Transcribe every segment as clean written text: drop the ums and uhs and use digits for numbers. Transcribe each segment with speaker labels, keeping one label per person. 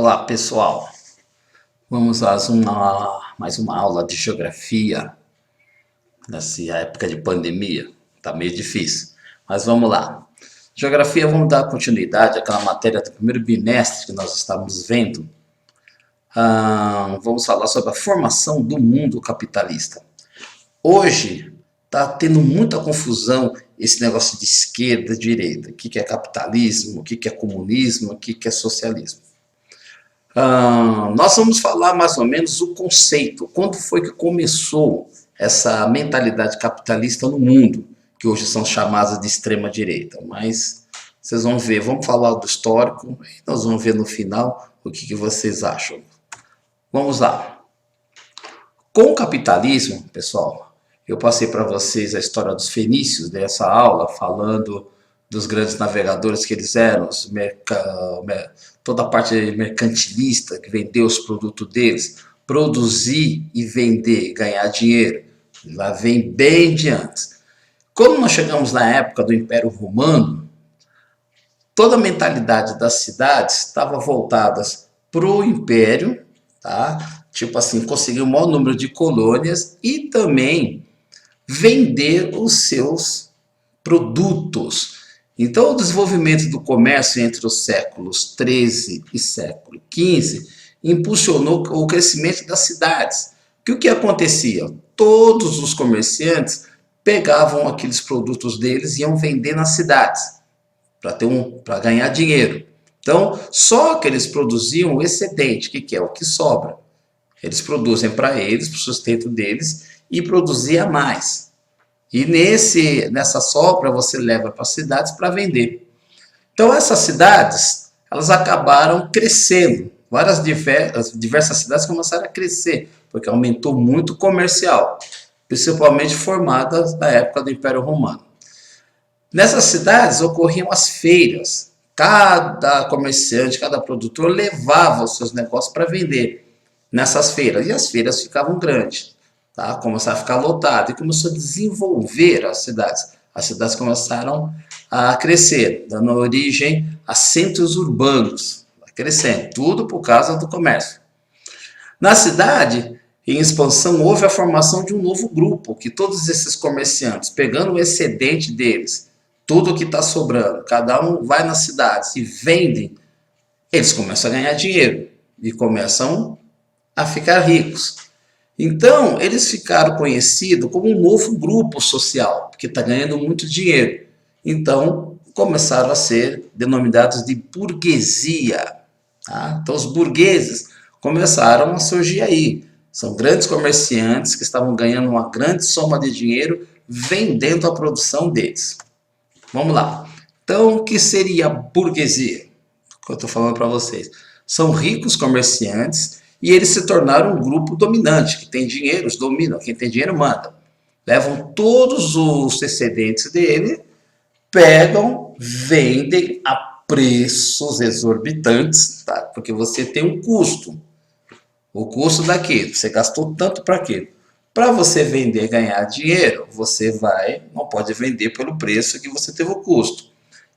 Speaker 1: Olá, pessoal. Vamos a mais uma aula de geografia nessa época de pandemia. Tá meio difícil, mas vamos lá. Geografia, vamos dar continuidade àquela matéria do primeiro bimestre que nós estávamos vendo. Vamos falar sobre a formação do mundo capitalista. Hoje está tendo muita confusão esse negócio de esquerda e direita. O que é capitalismo, o que é comunismo, o que é socialismo. Nós vamos falar mais ou menos o conceito, quando foi que começou essa mentalidade capitalista no mundo, que hoje são chamadas de extrema direita, mas vocês vão ver, vamos falar do histórico, e nós vamos ver no final o que vocês acham. Vamos lá. Com o capitalismo, pessoal, eu passei para vocês a história dos fenícios dessa aula, falando dos grandes navegadores que eles eram, toda a parte mercantilista que vendeu os produtos deles, produzir e vender, ganhar dinheiro, lá vem bem de antes. Quando nós chegamos na época do Império Romano, toda a mentalidade das cidades estava voltada para o Império, tá? Tipo assim, conseguir o maior número de colônias e também vender os seus produtos. Então, o desenvolvimento do comércio entre os séculos XIII e século XV impulsionou o crescimento das cidades. O que acontecia? Todos os comerciantes pegavam aqueles produtos deles e iam vender nas cidades para ganhar dinheiro. Então, só que eles produziam o excedente, que é o que sobra. Eles produzem para eles, para o sustento deles, e produzia mais. E nessa sobra você leva para as cidades para vender. Então essas cidades, elas acabaram crescendo. Diversas cidades começaram a crescer, porque aumentou muito o comercial, principalmente formadas na época do Império Romano. Nessas cidades ocorriam as feiras. Cada comerciante, cada produtor levava os seus negócios para vender nessas feiras. E as feiras ficavam grandes. Tá? Começaram a ficar lotado e começou a desenvolver as cidades. As cidades começaram a crescer, dando origem a centros urbanos, crescendo, tudo por causa do comércio. Na cidade, em expansão, houve a formação de um novo grupo, que todos esses comerciantes, pegando o excedente deles, tudo que está sobrando, cada um vai nas cidades e vendem, eles começam a ganhar dinheiro e começam a ficar ricos. Então, eles ficaram conhecidos como um novo grupo social, porque está ganhando muito dinheiro. Então, começaram a ser denominados de burguesia. Tá? Então, os burgueses começaram a surgir aí. São grandes comerciantes que estavam ganhando uma grande soma de dinheiro vendendo a produção deles. Vamos lá. Então, o que seria a burguesia? Que eu estou falando para vocês. São ricos comerciantes e eles se tornaram um grupo dominante, que tem dinheiro, os dominam, quem tem dinheiro manda. Levam todos os excedentes dele, pegam, vendem a preços exorbitantes, tá? Porque você tem um custo. O custo daquilo, você gastou tanto para aquilo. Para você vender e ganhar dinheiro, você não pode vender pelo preço que você teve o custo.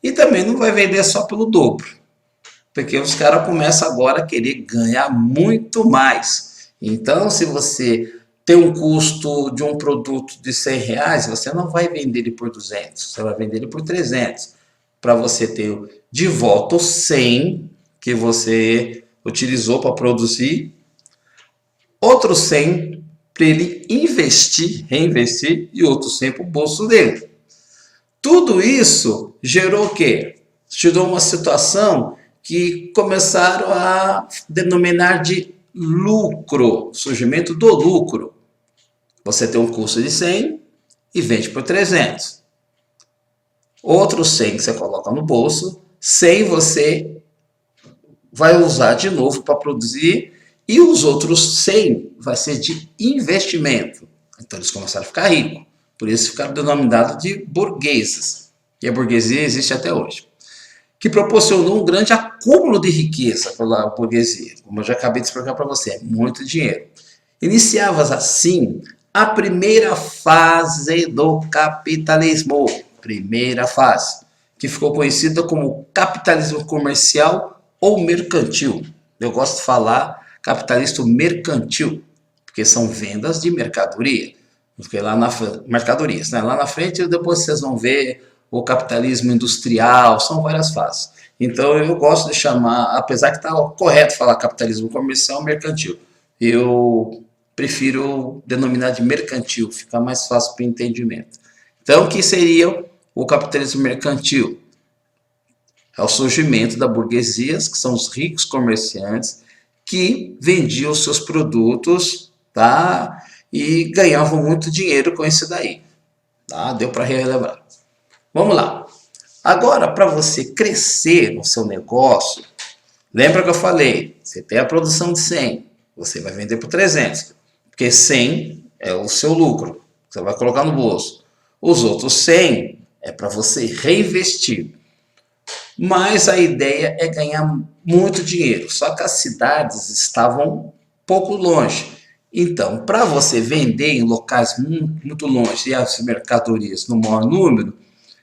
Speaker 1: E também não vai vender só pelo dobro. Porque os caras começam agora a querer ganhar muito mais. Então, se você tem um custo de um produto de R$100, você não vai vender ele por 200, você vai vender ele por 300. Para você ter de volta os 100 que você utilizou para produzir, outros 100 para ele reinvestir e outros 100 para o bolso dele. Tudo isso gerou o quê? Gerou uma situação que começaram a denominar de lucro, surgimento do lucro. Você tem um custo de 100 e vende por 300. Outros 100 que você coloca no bolso, 100 você vai usar de novo para produzir e os outros 100 vai ser de investimento. Então eles começaram a ficar ricos, por isso ficaram denominados de burgueses. E a burguesia existe até hoje, que proporcionou um grande acúmulo de riqueza pela burguesia. Como eu já acabei de explicar para você, muito dinheiro. Iniciava assim a primeira fase do capitalismo, primeira fase, que ficou conhecida como capitalismo comercial ou mercantil. Eu gosto de falar capitalismo mercantil, porque são vendas de mercadoria. Porque lá na mercadorias, né? Lá na frente depois vocês vão ver o capitalismo industrial, são várias fases. Então eu gosto de chamar, apesar que está correto falar capitalismo comercial, mercantil, eu prefiro denominar de mercantil, fica mais fácil para o entendimento. Então o que seria o capitalismo mercantil? É o surgimento da burguesia, que são os ricos comerciantes que vendiam os seus produtos, tá? E ganhavam muito dinheiro com isso daí. Tá? Deu para relembrar. Vamos lá. Agora, para você crescer no seu negócio, lembra que eu falei, você tem a produção de 100, você vai vender por 300, porque 100 é o seu lucro, você vai colocar no bolso. Os outros 100 é para você reinvestir. Mas a ideia é ganhar muito dinheiro, só que as cidades estavam pouco longe. Então, para você vender em locais muito longe e as mercadorias no maior número,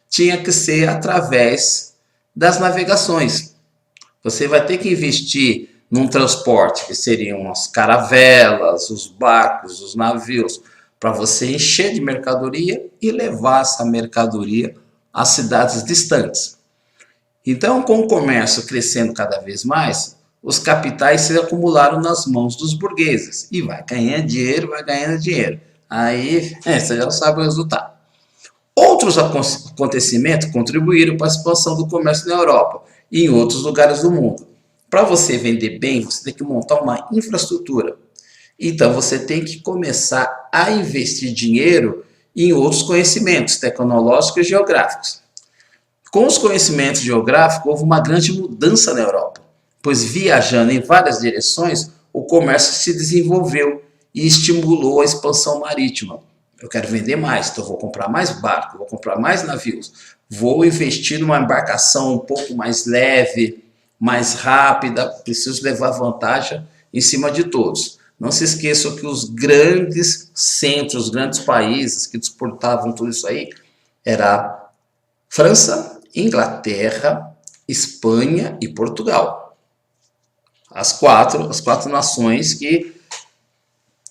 Speaker 1: tinha que ser através das navegações. Você vai ter que investir num transporte, que seriam as caravelas, os barcos, os navios, para você encher de mercadoria e levar essa mercadoria às cidades distantes. Então, com o comércio crescendo cada vez mais, os capitais se acumularam nas mãos dos burgueses. E vai ganhando dinheiro, vai ganhando dinheiro. Aí, você já sabe o resultado. Outros acontecimentos contribuíram para a expansão do comércio na Europa e em outros lugares do mundo. Para você vender bem, você tem que montar uma infraestrutura. Então, você tem que começar a investir dinheiro em outros conhecimentos tecnológicos e geográficos. Com os conhecimentos geográficos, houve uma grande mudança na Europa, pois viajando em várias direções, o comércio se desenvolveu e estimulou a expansão marítima. Eu quero vender mais, então vou comprar mais barco, vou comprar mais navios, vou investir numa embarcação um pouco mais leve, mais rápida, preciso levar vantagem em cima de todos. Não se esqueçam que os grandes centros, os grandes países que exportavam tudo isso aí, era França, Inglaterra, Espanha e Portugal. As quatro nações que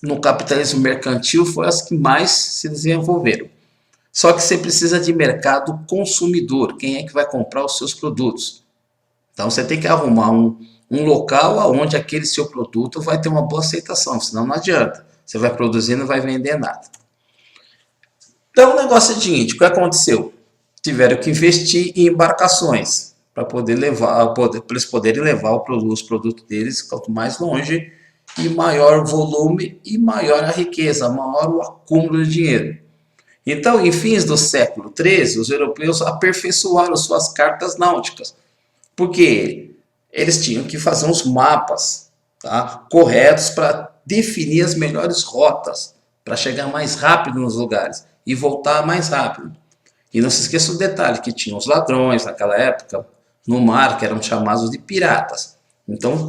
Speaker 1: no capitalismo mercantil foram as que mais se desenvolveram. Só que você precisa de mercado consumidor. Quem é que vai comprar os seus produtos? Então você tem que arrumar um local onde aquele seu produto vai ter uma boa aceitação, senão não adianta. Você vai produzir e não vai vender nada. Então o negócio é o seguinte, o que aconteceu? Tiveram que investir em embarcações para poder levar, para eles poderem levar os produtos deles quanto mais longe e maior volume e maior a riqueza, maior o acúmulo de dinheiro. Então, em fins do século XIII, os europeus aperfeiçoaram suas cartas náuticas, porque eles tinham que fazer uns mapas, tá, corretos para definir as melhores rotas, para chegar mais rápido nos lugares e voltar mais rápido. E não se esqueça o detalhe que tinha os ladrões naquela época no mar, que eram chamados de piratas. Então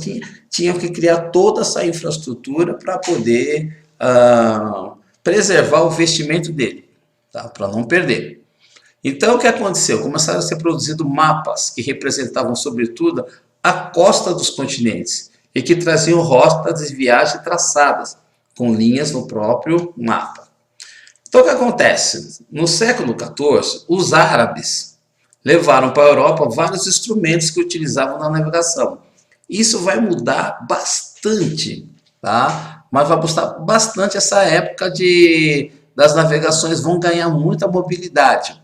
Speaker 1: tinham que criar toda essa infraestrutura para poder preservar o vestimento dele, tá? Para não perder. Então o que aconteceu? Começaram a ser produzidos mapas que representavam sobretudo a costa dos continentes e que traziam rotas de viagem traçadas com linhas no próprio mapa. Então o que acontece? No século XIV, os árabes levaram para a Europa vários instrumentos que utilizavam na navegação. Isso vai mudar bastante, tá? Mas vai mudar bastante essa época das navegações, vão ganhar muita mobilidade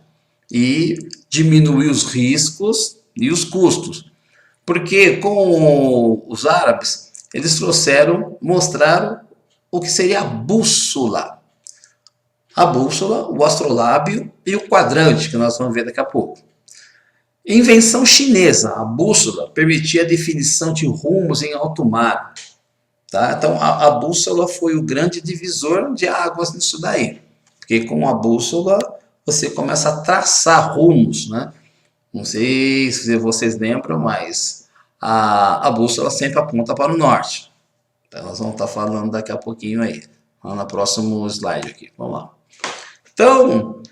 Speaker 1: e diminuir os riscos e os custos. Porque com os árabes, eles mostraram o que seria a bússola. A bússola, o astrolábio e o quadrante, que nós vamos ver daqui a pouco. Invenção chinesa, a bússola permitia a definição de rumos em alto mar. Tá? Então, a bússola foi o grande divisor de águas nisso daí. Porque com a bússola, você começa a traçar rumos, né? Não sei se vocês lembram, mas a bússola sempre aponta para o norte. Então, nós vamos estar falando daqui a pouquinho aí. Vamos no próximo slide aqui. Vamos lá. Então,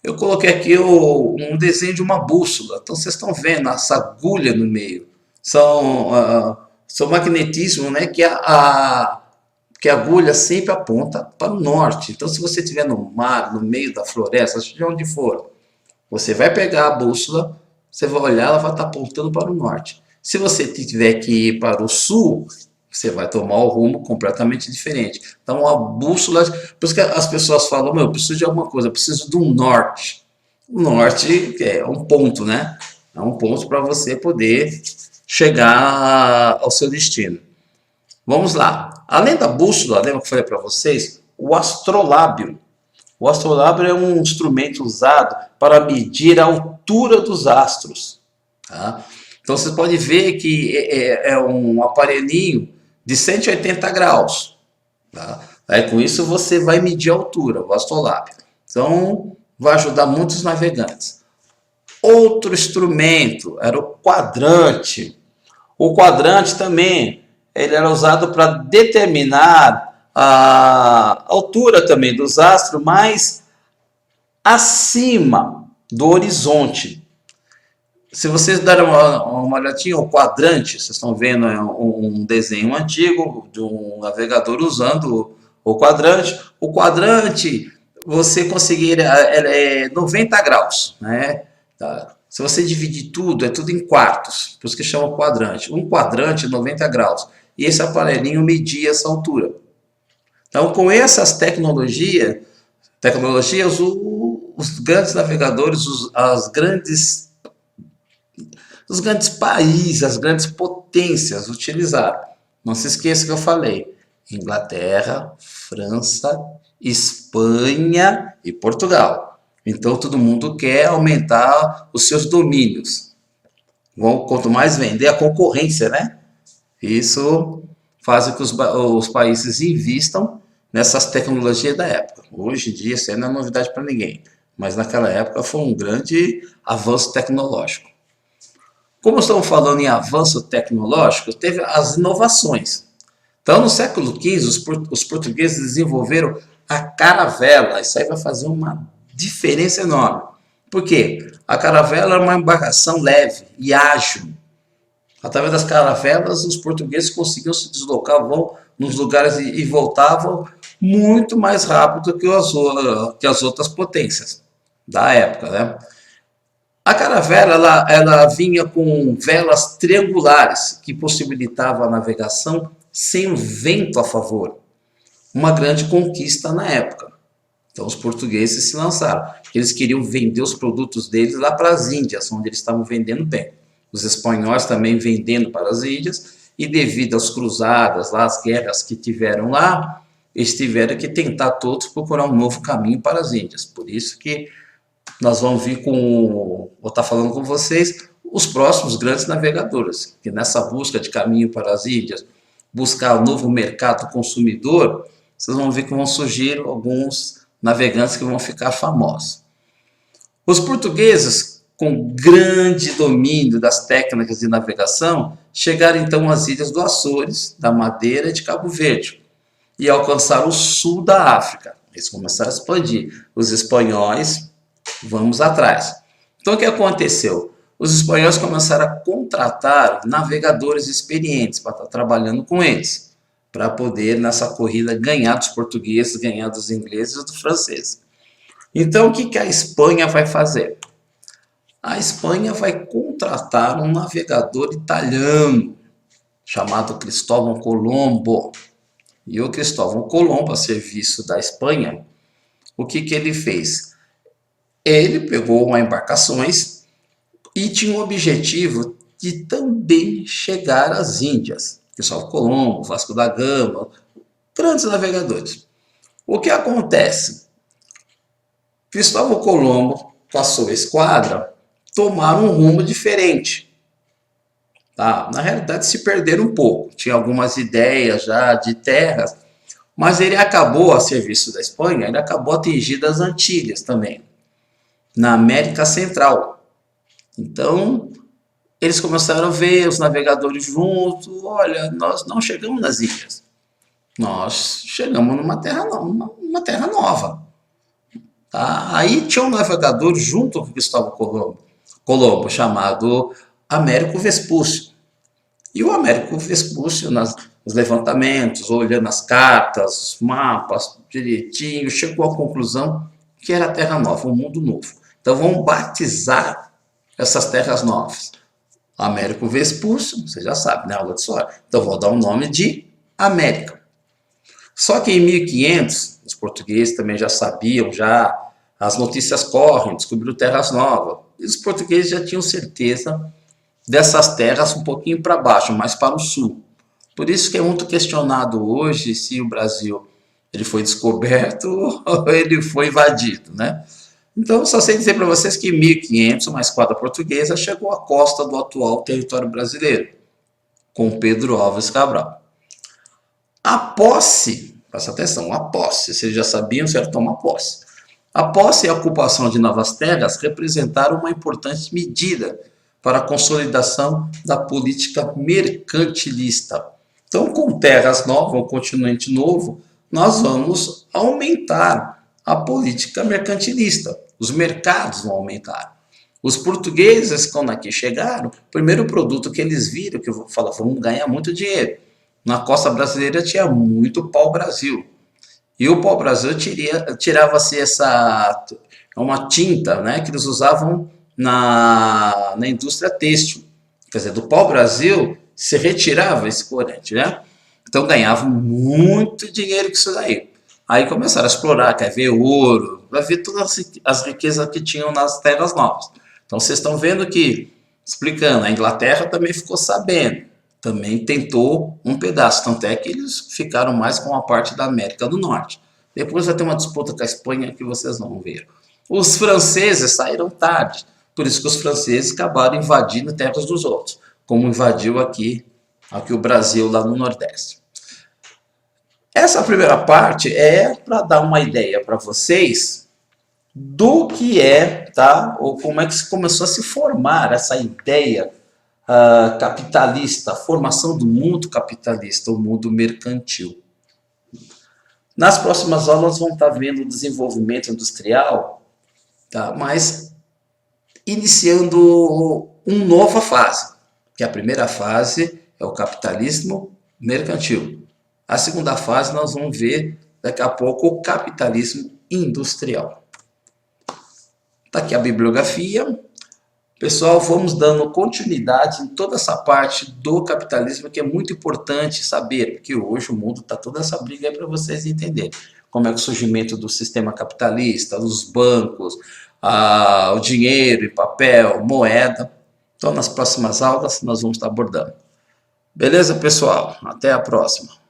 Speaker 1: eu coloquei aqui um desenho de uma bússola. Então, vocês estão vendo essa agulha no meio. São seu magnetismo, né, que a agulha sempre aponta para o norte. Então, se você estiver no mar, no meio da floresta, seja de onde for, você vai pegar a bússola, você vai olhar, ela vai estar apontando para o norte. Se você tiver que ir para o sul, você vai tomar o rumo completamente diferente. Então, a bússola, por isso que as pessoas falam, meu, eu preciso de alguma coisa, eu preciso de um norte. O norte é um ponto, né? É um ponto para você poder chegar ao seu destino. Vamos lá. Além da bússola, lembra que eu falei para vocês? O astrolábio. O astrolábio é um instrumento usado para medir a altura dos astros. Tá? Então você pode ver que é um aparelhinho de 180 graus. Tá? Aí com isso você vai medir a altura, o astrolábio. Então vai ajudar muitos navegantes. Outro instrumento era o quadrante. O quadrante também ele era usado para determinar a altura também dos astros, mas acima do horizonte. Se vocês derem uma olhadinha, o quadrante, vocês estão vendo um desenho antigo de um navegador usando o quadrante. O quadrante, você conseguir, é 90 graus, né? Tá? Se você dividir tudo, é tudo em quartos, por isso que chama quadrante. Um quadrante, 90 graus. E esse aparelhinho media essa altura. Então, com essas tecnologias os grandes navegadores, os grandes países, as grandes potências utilizaram. Não se esqueça que eu falei: Inglaterra, França, Espanha e Portugal. Então todo mundo quer aumentar os seus domínios. Quanto mais vender, a concorrência, né? Isso faz com que os países invistam nessas tecnologias da época. Hoje em dia isso aí não é novidade para ninguém, mas naquela época foi um grande avanço tecnológico. Como estamos falando em avanço tecnológico, teve as inovações. Então, no século XV, os portugueses desenvolveram a caravela. Isso aí vai fazer uma diferença enorme. Por quê? A caravela era uma embarcação leve e ágil. Através das caravelas, os portugueses conseguiam se deslocar, vão nos lugares e voltavam muito mais rápido que as outras potências da época, né? A caravela ela vinha com velas triangulares que possibilitava a navegação sem o vento a favor. Uma grande conquista na época. Então os portugueses se lançaram. Eles queriam vender os produtos deles lá para as Índias, onde eles estavam vendendo bem. Os espanhóis também vendendo para as Índias, e devido às cruzadas, lá, as guerras que tiveram lá, eles tiveram que tentar todos procurar um novo caminho para as Índias. Por isso que nós vamos vir vou estar falando com vocês, os próximos grandes navegadores, que nessa busca de caminho para as Índias, buscar um novo mercado consumidor, vocês vão ver que vão surgir alguns navegantes que vão ficar famosos. Os portugueses, com grande domínio das técnicas de navegação, chegaram então às ilhas do Açores, da Madeira e de Cabo Verde, e alcançaram o sul da África. Eles começaram a expandir. Os espanhóis, vamos atrás. Então o que aconteceu? Os espanhóis começaram a contratar navegadores experientes para estar trabalhando com eles, para poder nessa corrida ganhar dos portugueses, ganhar dos ingleses e dos franceses. Então o que a Espanha vai fazer? A Espanha vai contratar um navegador italiano chamado Cristóvão Colombo. E o Cristóvão Colombo, a serviço da Espanha, o que ele fez? Ele pegou uma embarcações e tinha o objetivo de também chegar às Índias. Cristóvão Colombo, Vasco da Gama, grandes navegadores. O que acontece? Cristóvão Colombo, com a sua esquadra, tomaram um rumo diferente. Tá? Na realidade, se perderam um pouco. Tinha algumas ideias já de terras, mas ele acabou, a serviço da Espanha, ele acabou atingindo as Antilhas também, na América Central. Então, eles começaram a ver os navegadores juntos. Olha, nós não chegamos nas ilhas. Nós chegamos numa terra nova. Tá? Aí tinha um navegador junto com Cristóvão Colombo chamado Américo Vespúcio. E o Américo Vespúcio, nos levantamentos, olhando as cartas, os mapas, direitinho, chegou à conclusão que era a Terra Nova, um mundo novo. Então vamos batizar essas terras novas. Américo Vespúcio, você já sabe, né? Aula de história. Então vou dar o nome de América. Só que em 1500, os portugueses também já sabiam, já as notícias correm, descobriram terras novas. E os portugueses já tinham certeza dessas terras um pouquinho para baixo, mais para o sul. Por isso que é muito questionado hoje se o Brasil ele foi descoberto ou ele foi invadido, né? Então, só sei dizer para vocês que em 1500, uma esquadra portuguesa chegou à costa do atual território brasileiro, com Pedro Álvares Cabral. A posse, presta atenção, a posse, vocês já sabiam, certo? Tomar posse. A posse e a ocupação de novas terras representaram uma importante medida para a consolidação da política mercantilista. Então, com terras novas, um continente novo, nós vamos aumentar a política mercantilista. Os mercados vão aumentar. Os portugueses, quando aqui chegaram, o primeiro produto que eles viram, que eu vou falar, vamos ganhar muito dinheiro. Na costa brasileira tinha muito pau-brasil. E o pau-brasil tirava-se uma tinta, né, que eles usavam na indústria têxtil. Quer dizer, do pau-brasil se retirava esse corante, né? Então ganhavam muito dinheiro com isso daí. Aí começaram a explorar, quer ver ouro, vai ver todas as riquezas que tinham nas terras novas. Então vocês estão vendo que, explicando, a Inglaterra também ficou sabendo, também tentou um pedaço, tanto é que eles ficaram mais com a parte da América do Norte. Depois vai ter uma disputa com a Espanha que vocês vão ver. Os franceses saíram tarde, por isso que os franceses acabaram invadindo terras dos outros, como invadiu aqui o Brasil lá no Nordeste. Essa primeira parte é para dar uma ideia para vocês do que é, tá? Ou como é que se começou a se formar essa ideia capitalista, a formação do mundo capitalista, o mundo mercantil. Nas próximas aulas vão estar vendo o desenvolvimento industrial, tá? Mas iniciando uma nova fase, que a primeira fase é o capitalismo mercantil. A segunda fase nós vamos ver daqui a pouco o capitalismo industrial. Está aqui a bibliografia. Pessoal, vamos dando continuidade em toda essa parte do capitalismo que é muito importante saber, porque hoje o mundo está toda essa briga aí para vocês entenderem. Como é que o surgimento do sistema capitalista, os bancos, o dinheiro em papel, moeda. Então, nas próximas aulas nós vamos estar abordando. Beleza, pessoal? Até a próxima.